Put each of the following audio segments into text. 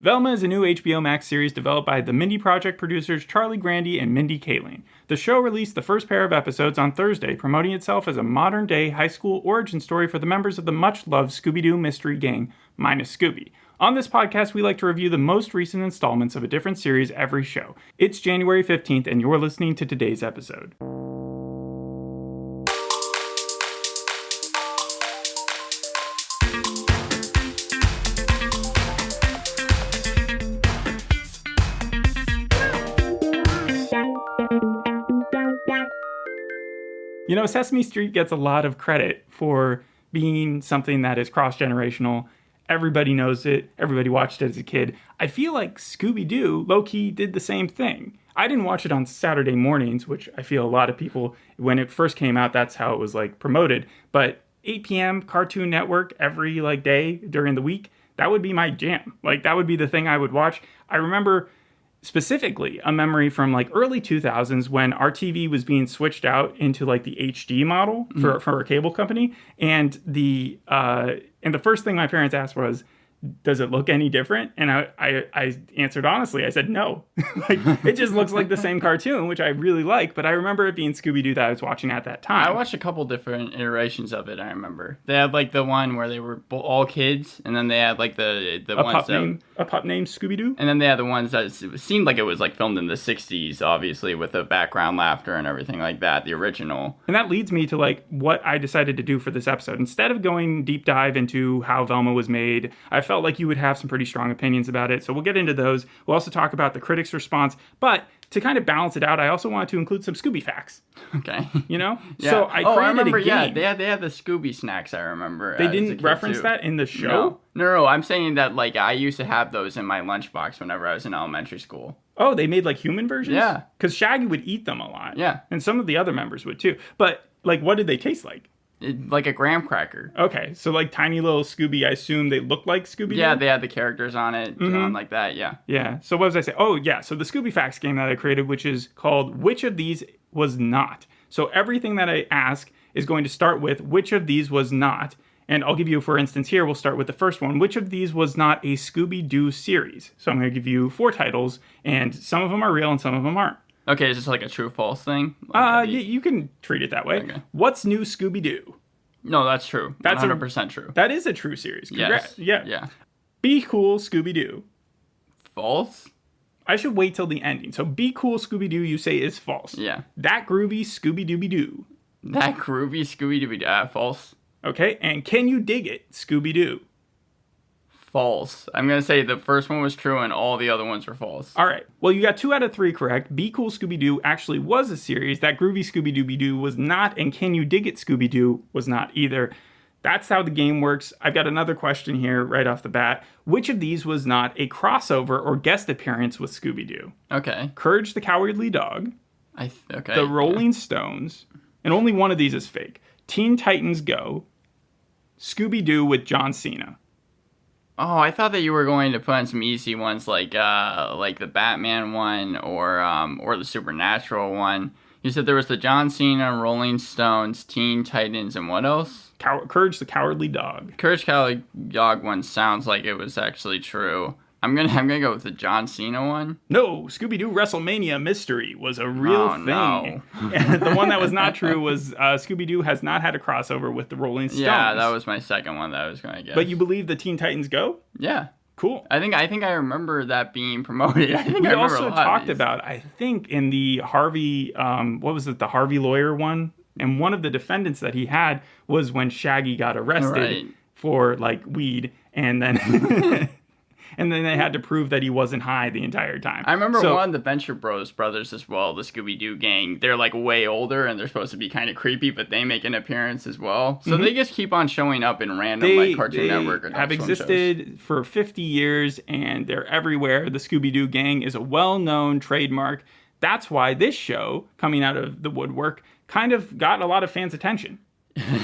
Velma is a new HBO Max series developed by the Mindy Project producers Charlie Grandy and Mindy Kaling. The show released the first pair of episodes on Thursday, promoting itself as a modern-day high school origin story for the members of the much-loved Scooby-Doo mystery gang, minus Scooby. On this podcast, we like to review the most recent installments of a different series every show. It's January 15th, and you're listening to today's episode. You know, Sesame Street gets a lot of credit for being something that is cross-generational. Everybody knows it. Everybody watched it as a kid. I feel like Scooby-Doo, low-key, did the same thing. I didn't watch it on Saturday mornings, which I feel a lot of people, when it first came out, that's how it was, promoted. But 8 p.m. Cartoon Network every, day during the week, that would be my jam. That would be the thing I would watch. I remember specifically a memory from early 2000s when our TV was being switched out into the HD model for a cable company, and the first thing my parents asked was, does it look any different? And I answered honestly. I said no. It just looks like the same cartoon, which I really like. But I remember it being Scooby-Doo that I was watching at that time. I watched a couple different iterations of it. I remember they had the one where they were all kids, and then they had a pup named Scooby-Doo, and then they had the ones that seemed like it was filmed in the 60s, obviously with the background laughter and everything like that. The original, and that leads me to what I decided to do for this episode. Instead of going deep dive into how Velma was made, I felt like you would have some pretty strong opinions about it. So we'll get into those. We'll also talk about the critics' response. But to kind of balance it out, I also wanted to include some Scooby facts. Okay. Yeah. So I remember, a game. Yeah, they had the Scooby snacks, I remember. They didn't reference that in the show? No, I'm saying that I used to have those in my lunchbox whenever I was in elementary school. Oh, they made human versions? Yeah. Because Shaggy would eat them a lot. Yeah. And some of the other members would too. But what did they taste like? Like a graham cracker. Okay, so tiny little Scooby, I assume they look like Scooby-Doo? Yeah, they had the characters on it, drawn like that, yeah. Yeah, so what was I saying? Oh, yeah, so the Scooby Facts game that I created, which is called Which of These Was Not? So everything that I ask is going to start with which of these was not. And I'll give you, for instance, here, we'll start with the first one. Which of these was not a Scooby-Doo series? So I'm going to give you 4 titles, and some of them are real and some of them aren't. Okay, is this a true-false thing? You can treat it that way. Okay. What's New Scooby-Doo? No, that's true. That's 100% true. That is a true series. Congrats. Yes. Yeah. Be Cool Scooby-Doo. False? I should wait till the ending. So Be Cool Scooby-Doo, you say, is false. Yeah. That Groovy Scooby-Dooby-Doo. That Groovy Scooby-Dooby-Doo. False. Okay, and Can You Dig It Scooby-Doo? False. I'm going to say the first one was true and all the other ones were false. All right. Well, you got 2 out of 3 correct. Be Cool Scooby-Doo actually was a series. That Groovy Scooby-Dooby-Doo was not, and Can You Dig It Scooby-Doo was not either. That's how the game works. I've got another question here right off the bat. Which of these was not a crossover or guest appearance with Scooby-Doo? Okay. Courage the Cowardly Dog. Okay. The Rolling Stones. And only one of these is fake. Teen Titans Go. Scooby-Doo with John Cena. Oh, I thought that you were going to put in some easy ones like the Batman one or the Supernatural one. You said there was the John Cena, Rolling Stones, Teen Titans, and what else? Courage the Cowardly Dog. Courage the Cowardly Dog one sounds like it was actually true. I'm gonna go with the John Cena one. No, Scooby-Doo WrestleMania Mystery was a real thing. No. And the one that was not true was Scooby-Doo has not had a crossover with the Rolling Stones. Yeah, that was my second one that I was gonna guess. But you believe the Teen Titans Go? Yeah. Cool. I think I remember that being promoted. We also talked about, I think, in the Harvey, the Harvey Lawyer one? And one of the defendants that he had was when Shaggy got arrested for, weed, and then... And then they had to prove that he wasn't high the entire time. I remember one of the Venture brothers as well, the Scooby-Doo gang. They're way older and they're supposed to be kind of creepy, but they make an appearance as well. So they just keep on showing up in random Cartoon Network or have existed shows for 50 years and they're everywhere. The Scooby-Doo gang is a well-known trademark. That's why this show, coming out of the woodwork, kind of got a lot of fans' attention.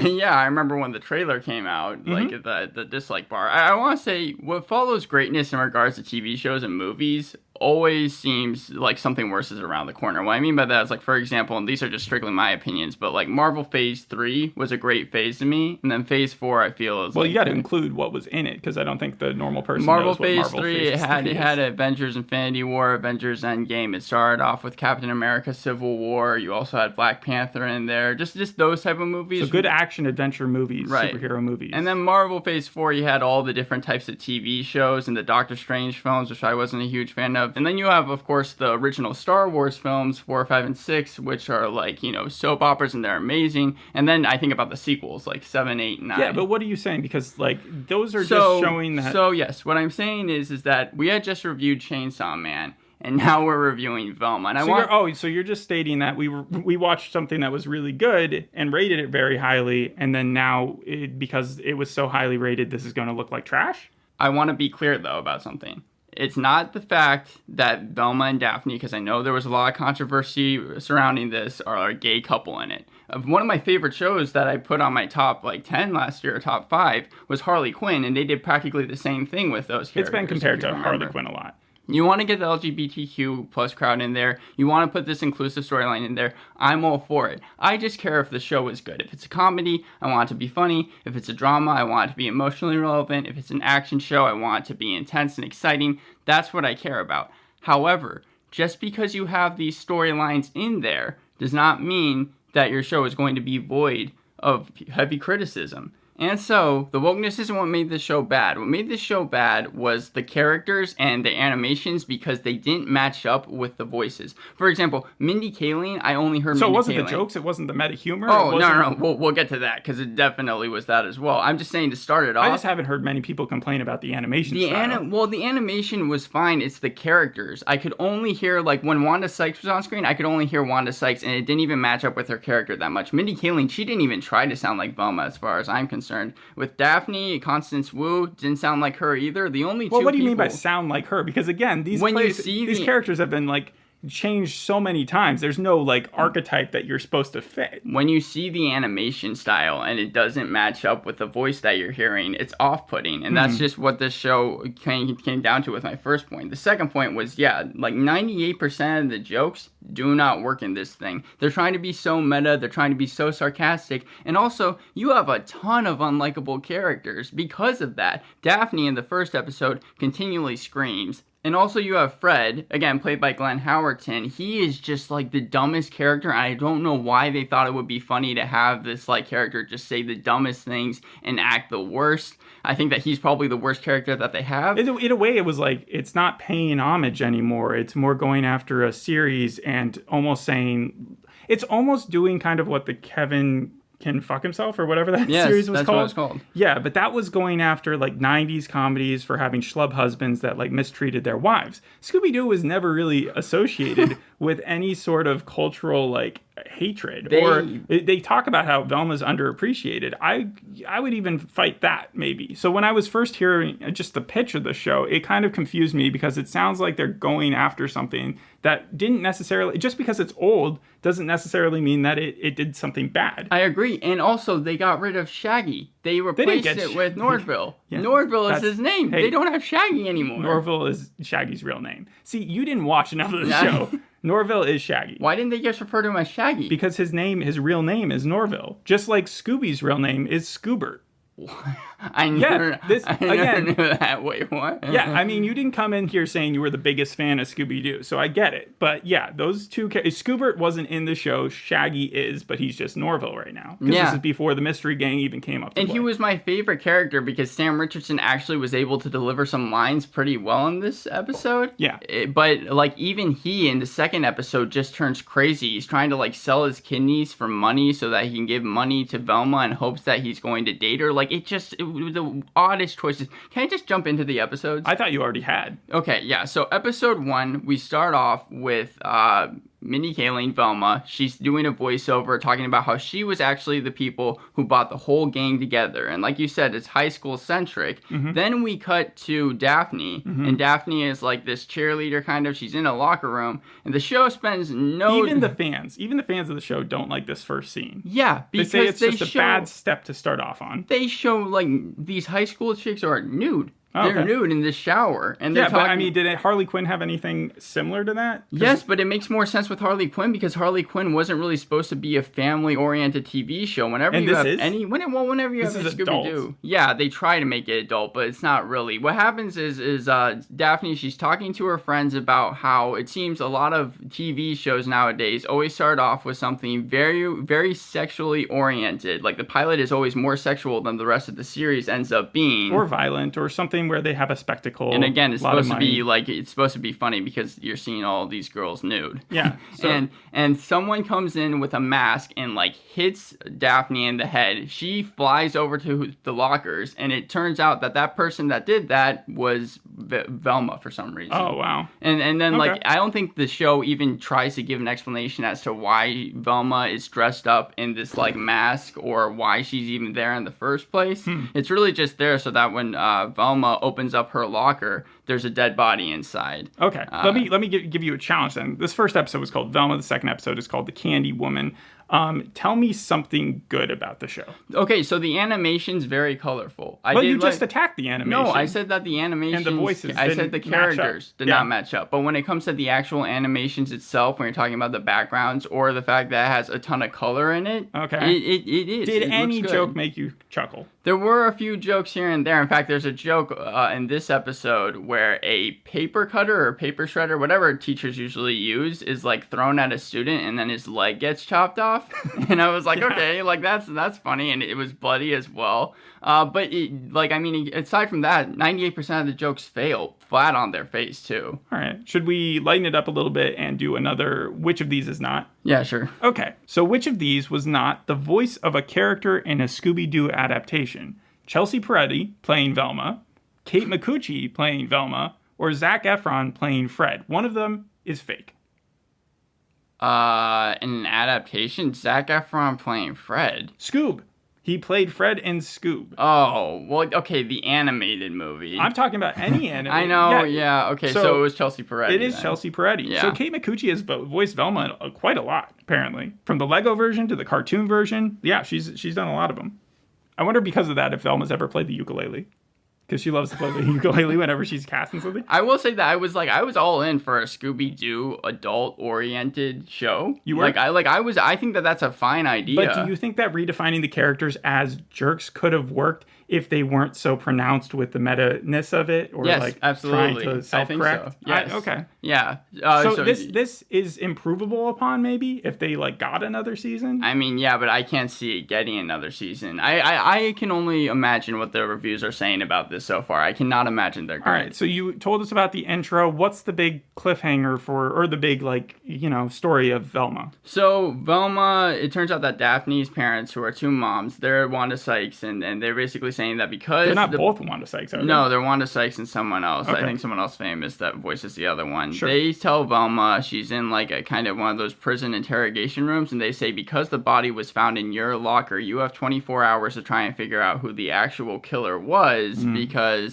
Yeah, I remember when the trailer came out, like the dislike bar. I want to say what follows greatness in regards to TV shows and movies always seems like something worse is around the corner. What I mean by that is, like, for example, and these are just strictly my opinions, but like Marvel Phase 3 was a great phase to me, and then Phase 4 I feel is well, you got to include what was in it, because I don't think the normal person Marvel knows what Phase Marvel 3 Phase 3 it had Avengers Infinity War, Avengers Endgame. It started off with Captain America Civil War. You also had Black Panther in there. Just those type of movies. So good action adventure movies, right. Superhero movies. And then Marvel Phase 4, you had all the different types of TV shows and the Doctor Strange films, which I wasn't a huge fan of. And then you have, of course, the original Star Wars films, 4, 5, and 6, which are like, soap operas, and they're amazing. And then I think about the sequels, like 7, 8, 9. Yeah, but what are you saying? Because, like, those are just showing that... So, yes, what I'm saying is that we had just reviewed Chainsaw Man, and now we're reviewing Velma. And so you're just stating that we watched something that was really good and rated it very highly, and then now, because it was so highly rated, this is going to look like trash? I want to be clear, though, about something. It's not the fact that Velma and Daphne, because I know there was a lot of controversy surrounding this, are a gay couple in it. One of my favorite shows that I put on my top 10 last year, or top 5, was Harley Quinn, and they did practically the same thing with those characters. It's been compared to Harley Quinn a lot. You want to get the LGBTQ plus crowd in there. You want to put this inclusive storyline in there. I'm all for it. I just care if the show is good. If it's a comedy, I want it to be funny. If it's a drama, I want it to be emotionally relevant. If it's an action show, I want it to be intense and exciting. That's what I care about. However, just because you have these storylines in there does not mean that your show is going to be void of heavy criticism. And so, the wokeness isn't what made this show bad. What made this show bad was the characters and the animations, because they didn't match up with the voices. For example, Mindy Kaling, I only heard Mindy Kaling. So it wasn't the jokes? It wasn't the meta humor? Oh, no. We'll get to that, because it definitely was that as well. I'm just saying, to start it off... I just haven't heard many people complain about the animation style. The animation was fine. It's the characters. I could only hear, when Wanda Sykes was on screen, I could only hear Wanda Sykes, and it didn't even match up with her character that much. Mindy Kaling, she didn't even try to sound like Velma, as far as I'm concerned. With Daphne, Constance Wu didn't sound like her either. The only two what do you mean by sound like her? Because again, these characters have been changed so many times. There's no archetype that you're supposed to fit. When you see the animation style and it doesn't match up with the voice that you're hearing, it's off-putting. And that's just what this show came down to with my first point. The second point was, 98% of the jokes do not work in this thing. They're trying to be so meta, they're trying to be so sarcastic, and also, you have a ton of unlikable characters because of that. Daphne in the first episode continually screams. And also you have Fred, again, played by Glenn Howerton. He is just, the dumbest character. I don't know why they thought it would be funny to have this, character just say the dumbest things and act the worst. I think that he's probably the worst character that they have. In a way, it was it's not paying homage anymore. It's more going after a series and almost saying... It's almost doing kind of what the Kevin Can Fuck Himself or whatever that series was that's called. What it's called. Yeah, but that was going after 90s comedies for having schlub husbands that mistreated their wives. Scooby-Doo was never really associated with any sort of cultural hatred. They talk about how Velma's underappreciated. I would even fight that maybe. So when I was first hearing just the pitch of the show, it kind of confused me because it sounds like they're going after something that didn't necessarily, just because it's old doesn't necessarily mean that it did something bad. I agree. And also they got rid of Shaggy. They replaced it with Norville. Yeah, Norville is his name. Hey, they don't have Shaggy anymore. Norville is Shaggy's real name. See, you didn't watch enough of the show. Norville is Shaggy. Why didn't they just refer to him as Shaggy? Because his real name is Norville. Just like Scooby's real name is Scoobert. I never knew that. Wait, what? Yeah, I mean, you didn't come in here saying you were the biggest fan of Scooby-Doo, so I get it. But yeah, those two... Scoobert wasn't in the show. Shaggy is, but he's just Norville right now. Because this is before the Mystery Gang even came up to And he was my favorite character because Sam Richardson actually was able to deliver some lines pretty well in this episode. Yeah. But, even he, in the second episode, just turns crazy. He's trying to, sell his kidneys for money so that he can give money to Velma in hopes that he's going to date her. It was the oddest choices. Can I just jump into the episodes? I thought you already had. Okay, yeah. So episode 1, we start off with Kaling, Velma. She's doing a voiceover talking about how she was actually the people who brought the whole gang together. And like you said, it's high school centric. Then we cut to Daphne, and Daphne is like this cheerleader kind of. She's in a locker room, and the show spends even the fans of the show don't like this first scene. Yeah, because they say it's just a bad step to start off on. They show like these high school chicks are nude. They're nude in the shower. And they're but I mean, did Harley Quinn have anything similar to that? Yes, but it makes more sense with Harley Quinn because Harley Quinn wasn't really supposed to be a family-oriented TV show. Whenever you have Scooby-Doo. Yeah, they try to make it adult, but it's not really. What happens is Daphne, she's talking to her friends about how it seems a lot of TV shows nowadays always start off with something very, very sexually oriented. Like the pilot is always more sexual than the rest of the series ends up being. Or violent, or something where they have a spectacle. And again, it's supposed to be funny because you're seeing all these girls nude. Yeah. So. And someone comes in with a mask and like hits Daphne in the head. She flies over to the lockers, and it turns out that person that did that was Velma for some reason. Oh wow. And then like I don't think the show even tries to give an explanation as to why Velma is dressed up in this like mask or why she's even there in the first place. It's really just there so that when Velma opens up her locker, there's a dead body inside. Okay, let me give you a challenge then. This first episode was called Velma. The second episode is called The Candy Woman. Tell me something good about the show. Okay, so the animation's very colorful. You just attacked the animation. No, I said that the animation and the voices. I said the characters did not match up. But when it comes to the actual animations itself, when you're talking about the backgrounds or the fact that it has a ton of color in it, it is. Did any joke make you chuckle? There were a few jokes here and there. In fact, there's a joke in this episode where a paper cutter or paper shredder, wwhatever teachers usually use, is like thrown at a student and then his leg gets chopped off. And I was like, okay, like that's funny, and it was bloody as well. But aside from that, 98% of the jokes fail flat on their face too. All right, should we lighten it up a little bit and do another? Which of these is not? Yeah, sure. Okay, so which of these was not the voice of a character in a Scooby-Doo adaptation? Chelsea Peretti playing Velma, Kate Micucci playing Velma, or Zac Efron playing Fred? One of them is fake. In an adaptation, Zac Efron playing Fred. Scoob. He played Fred in Scoob. Oh, well, okay, the animated movie. I'm talking about any animated. I know, yeah. Okay, so it was Chelsea Peretti. It is Chelsea Peretti. Yeah. So Kate Micucci has voiced Velma quite a lot, apparently. From the Lego version to the cartoon version. Yeah, she's done a lot of them. I wonder because of that if Velma's ever played the ukulele. Because she loves to play the ukulele whenever she's casting something. I will say that I was all in for a Scooby-Doo adult-oriented show. You were? I think that's a fine idea. But do you think that redefining the characters as jerks could have worked if they weren't so pronounced with the meta-ness of it? Or yes, absolutely. Trying to self-correct? I think so. Yes. Okay. Yeah. So this is improvable upon maybe if they got another season? I mean, yeah, but I can't see it getting another season. I can only imagine what the reviews are saying about this so far. I cannot imagine they're good. All right, so you told us about the intro. What's the big cliffhanger or the big, story of Velma? So, Velma, it turns out that Daphne's parents, who are two moms, they're Wanda Sykes, and they're basically saying that because... They're not both Wanda Sykes, are they? No, they're Wanda Sykes and someone else. Okay. I think someone else famous that voices the other one. Sure. They tell Velma she's in, a kind of one of those prison interrogation rooms, and they say, because the body was found in your locker, you have 24 hours to try and figure out who the actual killer was,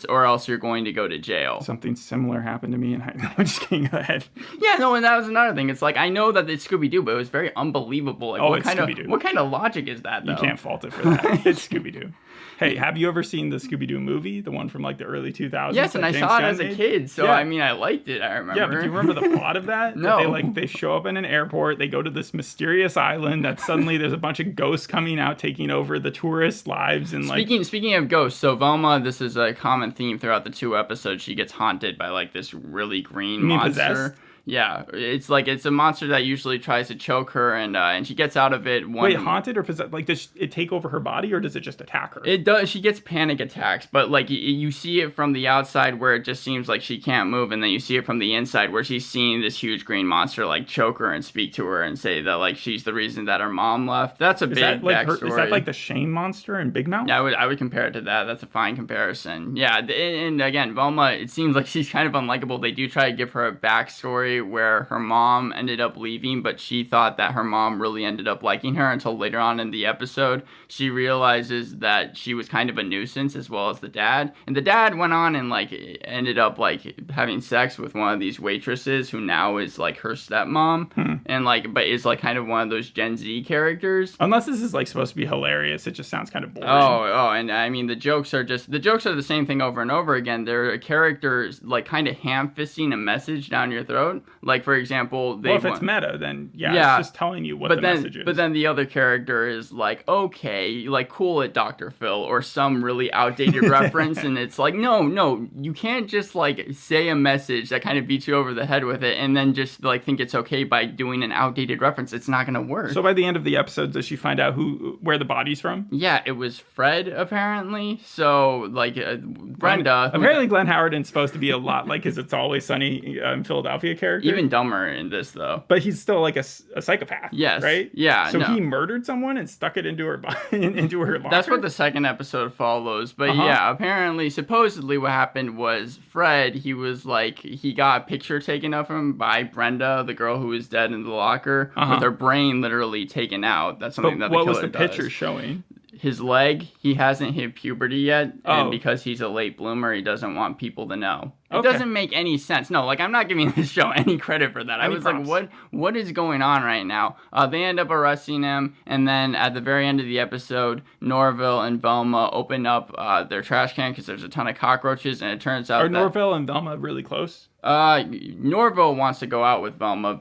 or else you're going to go to jail. Something similar happened to me, and I'm just kidding. Go ahead. Yeah, no, and that was another thing. It's I know that it's Scooby-Doo, but it was very unbelievable. It's Scooby-Doo. What kind of logic is that, though? You can't fault it for that. It's Scooby-Doo. Hey, have you ever seen the Scooby-Doo movie? The one from the early 2000s? Yes, and I saw it as a kid, so I mean, I liked it, I remember. Yeah, but do you remember the plot of that? No. That they show up in an airport, they go to this mysterious island that suddenly there's a bunch of ghosts coming out, taking over the tourists' lives. And Speaking of ghosts, so Velma, this is a common theme throughout the 2 episodes. She gets haunted by this really green monster. Possessed? Yeah, it's it's a monster that usually tries to choke her, and she gets out of it. Wait, haunted or possessed? Does it take over her body, or does it just attack her? It does. She gets panic attacks, but you see it from the outside where it just seems like she can't move, and then you see it from the inside where she's seeing this huge green monster choke her and speak to her and say that she's the reason that her mom left. That's a big backstory. Is that the Shame monster in Big Mouth? Yeah, I would compare it to that. That's a fine comparison. Yeah, and again, Velma, it seems like she's kind of unlikable. They do try to give her a backstory story where her mom ended up leaving, but she thought that her mom really ended up liking her until later on in the episode. She realizes that she was kind of a nuisance as well as the dad. And the dad went on and like ended up like having sex with one of these waitresses who now is like her stepmom. And like, but is like kind of one of those Gen Z characters. Unless this is like supposed to be hilarious, it just sounds kind of boring. And I mean, the jokes are the same thing over and over again. They're characters like kind of ham-fisting a message down your throat. Like, for example, if it's meta, then it's just telling you what the message is. But then the other character is like, okay, like, cool it, Dr. Phil, or some really outdated reference, and it's like, no, you can't just like say a message that kind of beats you over the head with it, and then just like think it's okay by doing an outdated reference. It's not gonna work. So by the end of the episode, does she find out where the body's from? Yeah, it was Fred, apparently. So, like, Brenda... Apparently Glenn Howerton's supposed to be a lot like his It's Always Sunny in Philadelphia character. Even dumber in this, though. But he's still, like, a psychopath. Yes. Right? Yeah. So he murdered someone and stuck it into her into her locker? That's what the second episode follows. But yeah, apparently, supposedly what happened was Fred, he was, like, he got a picture taken of him by Brenda, the girl who was dead in the locker, with her brain literally taken out. That's something that the killer does. What was the picture showing? His leg, he hasn't hit puberty yet, and because he's a late bloomer, he doesn't want people to know. It doesn't make any sense. No, like, I'm not giving this show any credit for that. I was like, what is going on right now? They end up arresting him, and then at the very end of the episode, Norville and Velma open up their trash can because there's a ton of cockroaches, and it turns out Norville and Velma really close? Norville wants to go out with Velma.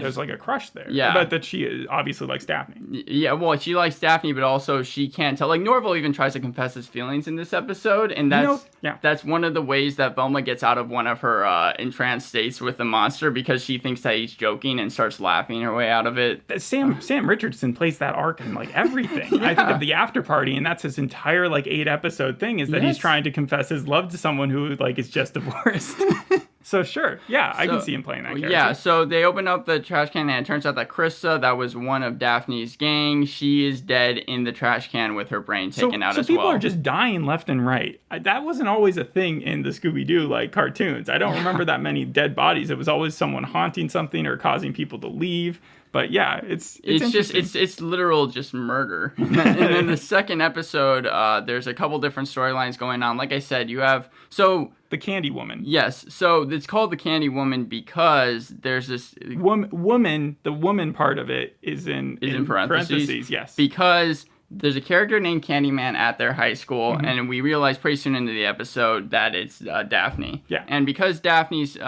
There's like a crush there. Yeah. But that she obviously likes Daphne. Yeah, well, she likes Daphne, but also she can't tell. Like, Norville even tries to confess his feelings in this episode, and that's one of the ways that Velma gets out of one of her entranced states with the monster, because she thinks that he's joking and starts laughing her way out of it. Sam Richardson plays that arc in like everything. I think of The After Party, and that's his entire like 8-episode thing, is that he's trying to confess his love to someone who like is just divorced. So sure, I can see him playing that character. Yeah, so they open up the trash can, and it turns out that Krista, that was one of Daphne's gang, she is dead in the trash can with her brain taken out as well. So people are just dying left and right. That wasn't always a thing in the Scooby-Doo like cartoons. I don't remember that many dead bodies. It was always someone haunting something or causing people to leave. But yeah, it's just literal just murder. And then the second episode, there's a couple different storylines going on. Like I said, you have the Candy Woman. Yes, so it's called the Candy Woman because there's this woman. The woman part of it is in parentheses. Yes, because there's a character named Candyman at their high school, and we realize pretty soon into the episode that it's Daphne. Yeah, and because Daphne's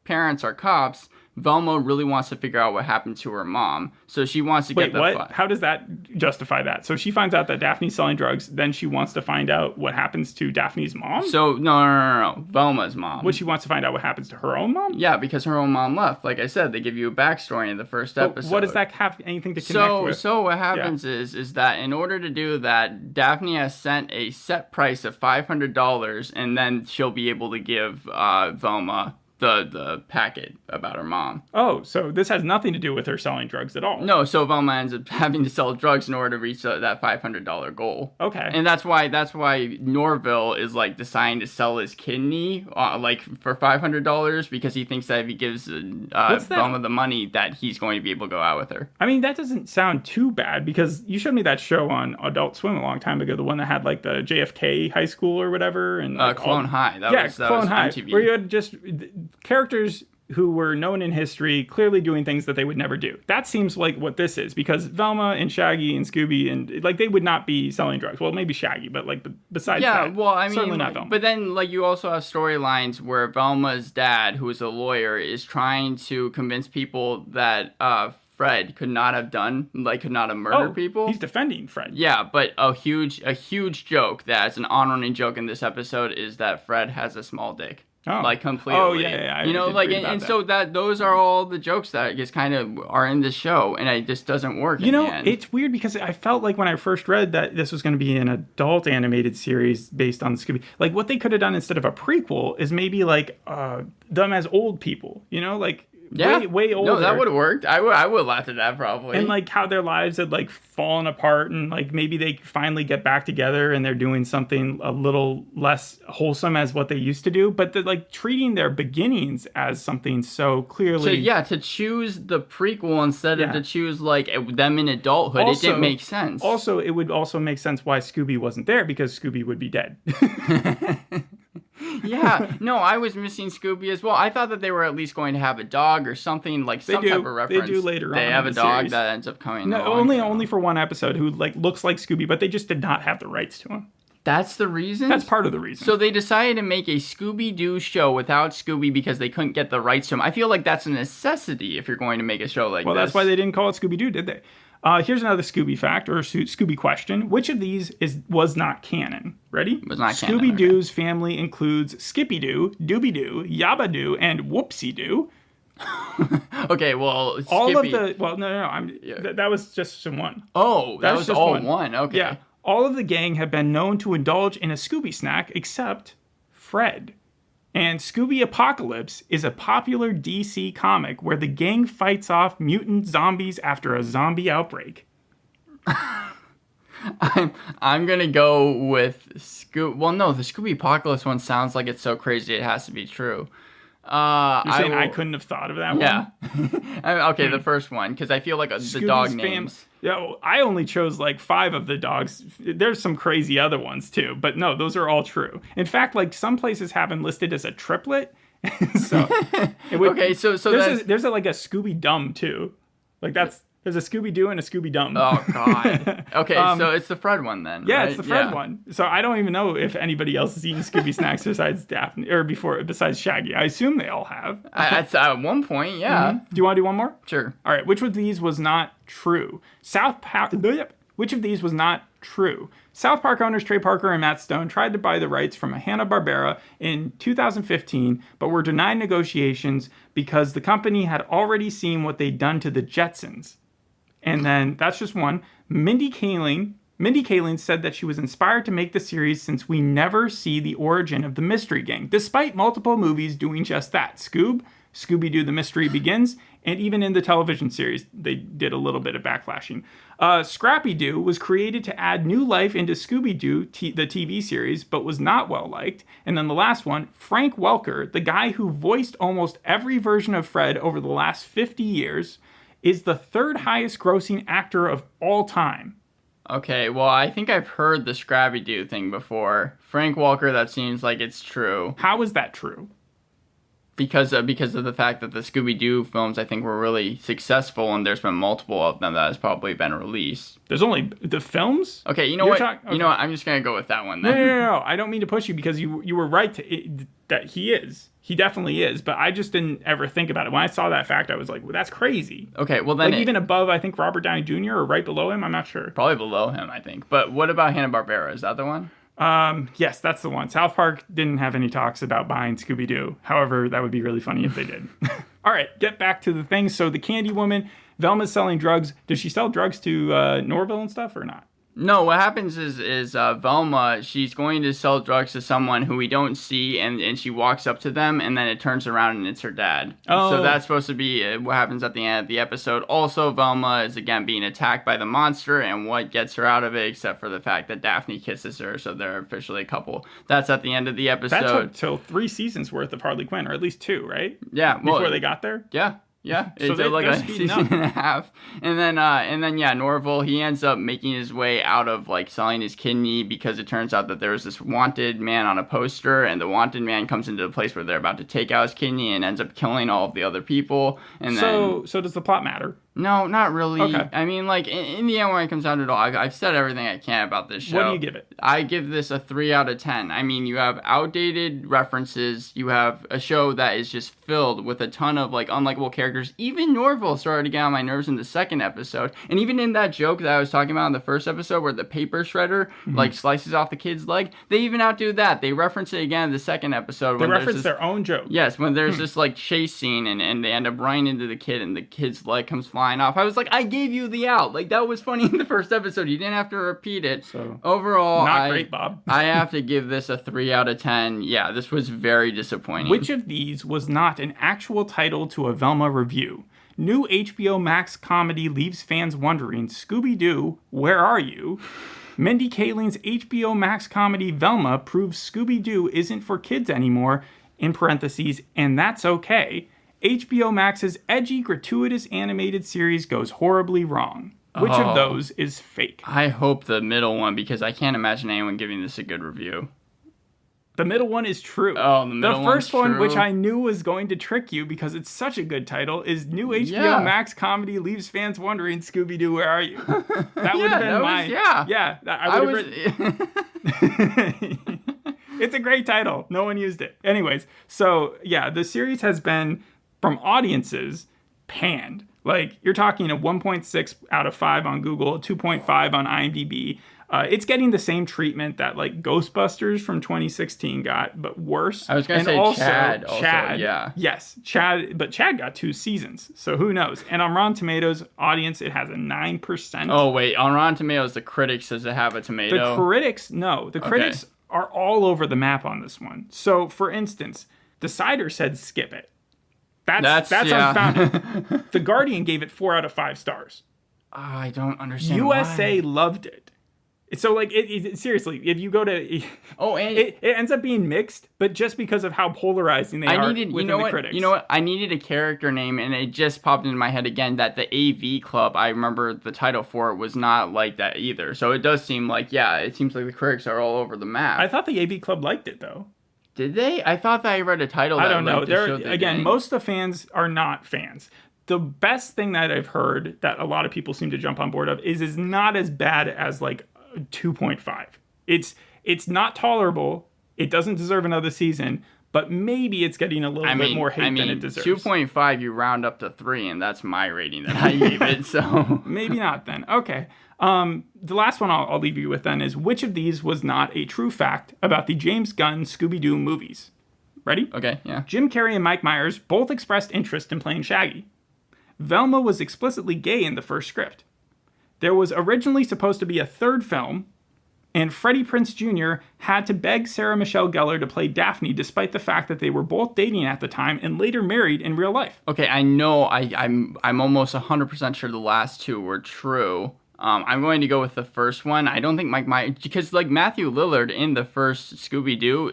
parents are cops, Velma really wants to figure out what happened to her mom. So she wants to get what? How does that justify that? So she finds out that Daphne's selling drugs, then she wants to find out what happens to Daphne's mom? So, no. Velma's mom. She wants to find out what happens to her own mom? Yeah, because her own mom left. Like I said, they give you a backstory in the first episode. What does that have anything to connect with? So what happens is that in order to do that, Daphne has sent a set price of $500, and then she'll be able to give Velma the packet about her mom. Oh, so this has nothing to do with her selling drugs at all. No, so Velma ends up having to sell drugs in order to reach that $500 goal. Okay. And that's why Norville is like deciding to sell his kidney like for $500, because he thinks that if he gives Velma the money that he's going to be able to go out with her. I mean, that doesn't sound too bad, because you showed me that show on Adult Swim a long time ago, the one that had like the JFK high school or whatever, and like, Clone High. That was High, MTV. where you had just characters who were known in history clearly doing things that they would never do. That seems like what this is, because Velma and Shaggy and Scooby and like they would not be selling drugs. Well, maybe Shaggy, but like besides that, well, I mean, certainly not Velma. But then like you also have storylines where Velma's dad, who is a lawyer, is trying to convince people that Fred could not have murdered people. He's defending Fred. Yeah, but a huge joke that's an honoring joke in this episode is that Fred has a small dick. Oh. Like completely. Oh yeah. You know, like, and so those are all the jokes that just kind of are in the show, and it just doesn't work. You know, it's weird because I felt like when I first read that this was going to be an adult animated series based on Scooby, like what they could have done instead of a prequel is maybe like them as old people. You know, like Yeah. way older. No, that would have worked. I would have laughed at that probably. And like how their lives had like fallen apart, and like maybe they finally get back together and they're doing something a little less wholesome as what they used to do, but they're like treating their beginnings as something so clearly. To choose the prequel instead of to choose like them in adulthood, it didn't make sense. Also, it would also make sense why Scooby wasn't there, because Scooby would be dead. Yeah, no, I was missing Scooby as well. I thought that they were at least going to have a dog or something, like some type of reference. They do later on. They have a dog that ends up coming. No, only for one episode, who like looks like Scooby, but they just did not have the rights to him. That's the reason? That's part of the reason. So they decided to make a Scooby-Doo show without Scooby because they couldn't get the rights to him. I feel like that's a necessity if you're going to make a show like this. Well, that's why they didn't call it Scooby-Doo, did they? Here's another Scooby fact, or Scooby question. Which of these was not canon? Ready? Was not canon. Scooby-Doo's family includes Skippy-Doo, Dooby-Doo, Yabba-Doo, and Whoopsie-Doo. Okay, well, Skippy... All of the... Well, no. That was just one. Oh, that was all one. Okay. Yeah. All of the gang have been known to indulge in a Scooby snack except Fred. And Scooby Apocalypse is a popular DC comic where the gang fights off mutant zombies after a zombie outbreak. I'm gonna go with Scoob. Well, no, the Scooby Apocalypse one sounds like it's so crazy it has to be true. You're saying I couldn't have thought of that one? Yeah. Okay, the first one, because I feel like the dog names. Yeah, I only chose like 5 of the dogs. There's some crazy other ones too, but no, those are all true. In fact, like some places have them listed as a triplet. So okay, so there's like a Scooby Dum too. Like there's a Scooby Doo and a Scooby Dum. Oh God. Okay, so it's the Fred one then. Yeah, right? it's the Fred one. So I don't even know if anybody else has eaten Scooby snacks besides Daphne besides Shaggy. I assume they all have. At one point, yeah. Mm-hmm. Do you want to do one more? Sure. All right. Which of these was not true? Which of these was not true? South Park owners Trey Parker and Matt Stone tried to buy the rights from Hanna-Barbera in 2015, but were denied negotiations because the company had already seen what they'd done to the Jetsons. And then, that's just one. Mindy Kaling said that she was inspired to make the series since we never see the origin of the Mystery Gang, despite multiple movies doing just that. Scooby-Doo The Mystery Begins, and even in the television series, they did a little bit of backlashing. Scrappy-Doo was created to add new life into Scooby-Doo, the TV series, but was not well-liked. And then the last one, Frank Welker, the guy who voiced almost every version of Fred over the last 50 years, is the 3rd highest grossing actor of all time. Okay, well, I think I've heard the Scrappy-Doo thing before. Frank Welker, that seems like it's true. How is that true? Because of the fact that the Scooby-Doo films, I think, were really successful, and there's been multiple of them that has probably been released. There's only the films? Okay, you know what? Okay. You know what? I'm just gonna go with that one then. No. I don't mean to push you, because you were right that he is. He definitely is, but I just didn't ever think about it. When I saw that fact, I was like, well, that's crazy. Okay, well then... Like even above, I think, Robert Downey Jr. or right below him, I'm not sure. Probably below him, I think. But what about Hanna-Barbera? Is that the one? Yes, that's the one. South Park didn't have any talks about buying Scooby-Doo. However, that would be really funny if they did. All right, get back to the thing. So the Candy Woman, Velma's selling drugs. Does she sell drugs to Norville and stuff or not? No, what happens is Velma, she's going to sell drugs to someone who we don't see, and she walks up to them, and then it turns around and it's her dad. Oh. So that's supposed to be what happens at the end of the episode. Also, Velma is again being attacked by the monster, and what gets her out of it, except for the fact that Daphne kisses her, so they're officially a couple. That's at the end of the episode. That took till 3 seasons worth of Harley Quinn, or at least 2, right? Yeah. Well, before they got there? Yeah. Yeah, so it's like a season and a half. And then Norville, he ends up making his way out of like selling his kidney because it turns out that there's this wanted man on a poster, and the wanted man comes into the place where they're about to take out his kidney and ends up killing all of the other people. And so does the plot matter? No, not really. Okay. I mean, like, in the end, when it comes down to it all, I've said everything I can about this show. What do you give it? I give this a 3 out of 10. I mean, you have outdated references. You have a show that is just filled with a ton of, like, unlikable characters. Even Norville started to get on my nerves in the 2nd episode. And even in that joke that I was talking about in the 1st episode where the paper shredder, like, slices off the kid's leg, they even outdo that. They reference it again in the 2nd episode. They reference their own joke. Yes, when there's this, like, chase scene and they end up running into the kid and the kid's leg comes flying line off. I was like, I gave you the out. Like, that was funny in the first episode. You didn't have to repeat it. So, overall, not great, Bob. I have to give this a 3 out of 10. Yeah, this was very disappointing. Which of these was not an actual title to a Velma review? New HBO Max comedy leaves fans wondering, Scooby-Doo, where are you? Mindy Kaling's HBO Max comedy Velma proves Scooby-Doo isn't for kids anymore, in parentheses, and that's okay. HBO Max's edgy, gratuitous animated series goes horribly wrong. Which of those is fake? I hope the middle one, because I can't imagine anyone giving this a good review. The middle one is true. Oh, the middle The first one, true. which I knew was going to trick you because it's such a good title, is New HBO Max comedy leaves fans wondering, Scooby-Doo, where are you? That would have been my... Yeah, I would have written... It's a great title. No one used it. Anyways, so yeah, the series has been, from audiences, panned. Like, you're talking a 1.6 out of 5 on Google, 2.5 on IMDb. It's getting the same treatment that, like, Ghostbusters from 2016 got, but worse. I was going to say also, Chad. Yeah. Yes, Chad. But Chad got 2 seasons, so who knows? And on Rotten Tomatoes audience, it has a 9%. Oh, wait. On Rotten Tomatoes, the critics says it have a tomato. The critics are all over the map on this one. So, for instance, Decider said skip it. That's unfounded. The Guardian gave it 4 out of 5 stars. I don't understand USA why. loved it. So, like, seriously, if you go to... it ends up being mixed, but just because of how polarizing they are within the critics. You know what? I needed a character name, and it just popped into my head again that the AV Club, I remember the title for it, was not like that either. So it does seem like, it seems like the critics are all over the map. I thought the AV Club liked it, though. Did they? I thought that I read a title that I don't know. Again, most of the fans are not fans. The best thing that I've heard that a lot of people seem to jump on board of is not as bad as, like, 2.5. It's not tolerable. It doesn't deserve another season, but maybe it's getting a little bit more hate than it deserves. 2.5 you round up to 3, and that's my rating that I gave it, so... Maybe not then. Okay. The last one I'll leave you with then is, which of these was not a true fact about the James Gunn Scooby-Doo movies? Ready? Okay, yeah. Jim Carrey and Mike Myers both expressed interest in playing Shaggy. Velma was explicitly gay in the first script. There was originally supposed to be a third film, and Freddie Prinze Jr. had to beg Sarah Michelle Gellar to play Daphne despite the fact that they were both dating at the time and later married in real life. Okay, I know I'm almost 100% sure the last 2 were true. I'm going to go with the first one. I don't think Mike Myers, because like Matthew Lillard in the first Scooby-Doo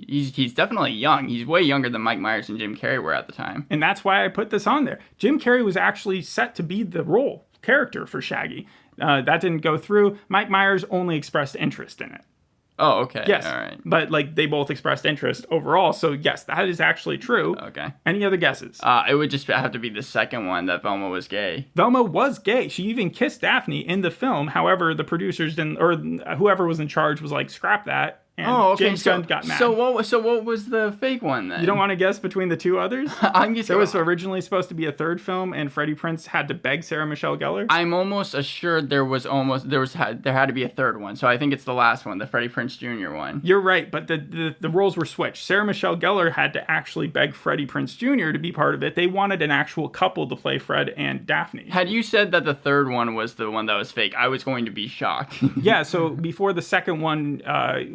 he's definitely young. He's way younger than Mike Myers and Jim Carrey were at the time. And that's why I put this on there. Jim Carrey was actually set to be the character for Shaggy. That didn't go through. Mike Myers only expressed interest in it. Oh, okay. Yes. All right. But, like, they both expressed interest overall. So, yes, that is actually true. Okay. Any other guesses? It would just have to be the second one, that Velma was gay. Velma was gay. She even kissed Daphne in the film. However, the producers didn't, or whoever was in charge was like, scrap that. And James Gunn got mad. So what was the fake one then? You don't want to guess between the 2 others? There was originally supposed to be a third film, and Freddie Prinze had to beg Sarah Michelle Gellar. I'm almost assured there had to be a third one. So I think it's the last one, the Freddie Prinze Jr. one. You're right, but the roles were switched. Sarah Michelle Gellar had to actually beg Freddie Prinze Jr. to be part of it. They wanted an actual couple to play Fred and Daphne. Had you said that the third one was the one that was fake, I was going to be shocked. Yeah, so before the second one,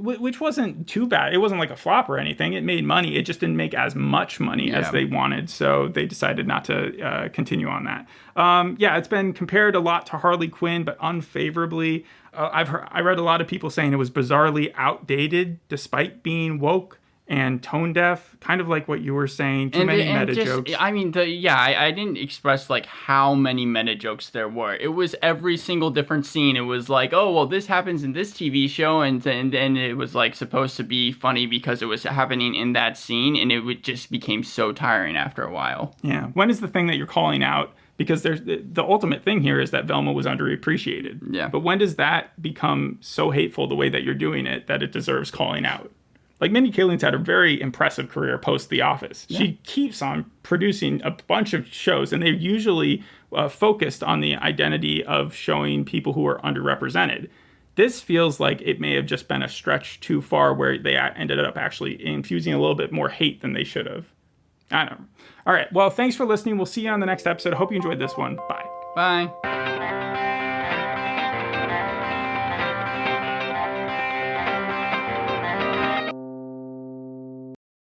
which wasn't too bad. It wasn't like a flop or anything. It made money. It just didn't make as much money as they wanted. So they decided not to continue on that. It's been compared a lot to Harley Quinn, but unfavorably. I read a lot of people saying it was bizarrely outdated despite being woke and tone deaf, kind of like what you were saying. Too many meta jokes. I mean, I didn't express like how many meta jokes there were. It was every single different scene. It was like, oh, well, this happens in this TV show, and it was like supposed to be funny because it was happening in that scene, and it just became so tiring after a while. Yeah. When is the thing that you're calling out? Because the ultimate thing here is that Velma was underappreciated. Yeah. But when does that become so hateful the way that you're doing it that it deserves calling out? Like, Mindy Kaling's had a very impressive career post The Office. Yeah. She keeps on producing a bunch of shows, and they're usually focused on the identity of showing people who are underrepresented. This feels like it may have just been a stretch too far where they ended up actually infusing a little bit more hate than they should have. I don't know. All right. Well, thanks for listening. We'll see you on the next episode. I hope you enjoyed this one. Bye. Bye.